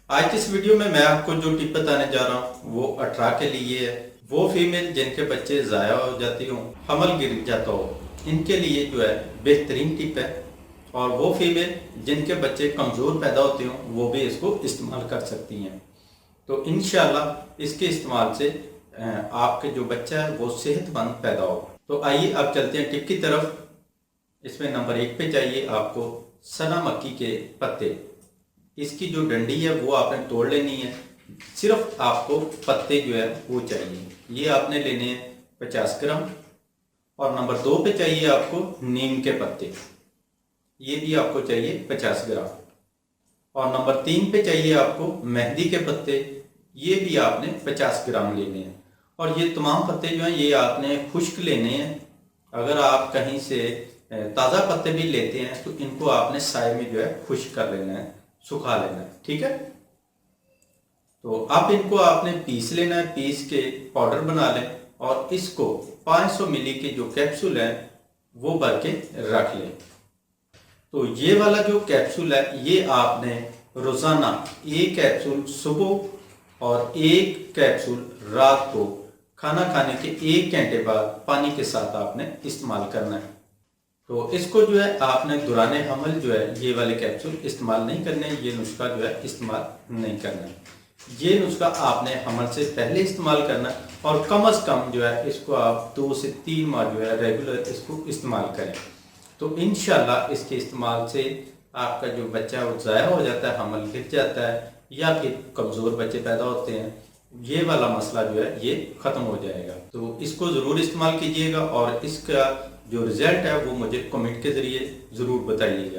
आज की इस वीडियो में मैं आपको जो टिप बताने जा रहा हूँ वो 18 के लिए है। वो फीमेल जिनके बच्चे ज़ाया हो जाते हो, हमल गिर जाता हो, इनके लिए जो है बेहतरीन टिप है। और वो फीमेल जिनके बच्चे कमज़ोर पैदा होते हो वो भी इसको इस्तेमाल कर सकती हैं। तो इंशाल्लाह इसके इस्तेमाल से आपके जो बच्चा है वो सेहतमंद पैदा हो। तो आइए अब चलते हैं टिप की तरफ। इसमें नंबर 1 पे चाहिए आपको सना मक्की के पत्ते। इसकी जो डंडी है वो आपने तोड़ लेनी है। सिर्फ आपको पत्ते जो है वो चाहिए, ये आपने लेने हैं 50 ग्राम। और नंबर 2 पे चाहिए आपको नीम के पत्ते, ये भी आपको चाहिए 50 ग्राम। और नंबर 3 पे चाहिए आपको मेहंदी के पत्ते, ये भी आपने 50 ग्राम लेने हैं। और ये तमाम पत्ते जो हैं ये आपने खुश्क लेने हैं। अगर आप कहीं से ताज़ा पत्ते भी लेते हैं तो इनको आपने साए में जो है खुश्क कर लेना है, सुखा लेना है, ठीक है। तो अब इनको आपने पीस लेना है, पीस के पाउडर बना लें और इसको 500 मिली के जो कैप्सूल है वो भर के रख लें। तो ये वाला जो कैप्सूल है ये आपने रोज़ाना एक कैप्सूल सुबह और एक कैप्सूल रात को खाना खाने के 1 घंटे बाद पानी के साथ आपने इस्तेमाल करना है। तो इसको जो है आपने दौराने हमल जो है ये वाले कैप्सूल इस्तेमाल नहीं करने, ये नुस्खा जो है इस्तेमाल नहीं करना है। ये नुस्खा आपने हमल से पहले इस्तेमाल करना है और कम से कम जो है इसको आप 2 से 3 माह जो है रेगुलर इसको इस्तेमाल करें। तो इंशाल्लाह इसके इस्तेमाल से आपका जो बच्चा वो ज़ाया हो जाता है, हमल गिर जाता है या फिर कमज़ोर बच्चे पैदा होते हैं, ये वाला मसला जो है ये ख़त्म हो जाएगा। तो इसको ज़रूर इस्तेमाल कीजिएगा और इसका जो रिज़ल्ट है वो मुझे कमेंट के ज़रिए ज़रूर बताइएगा।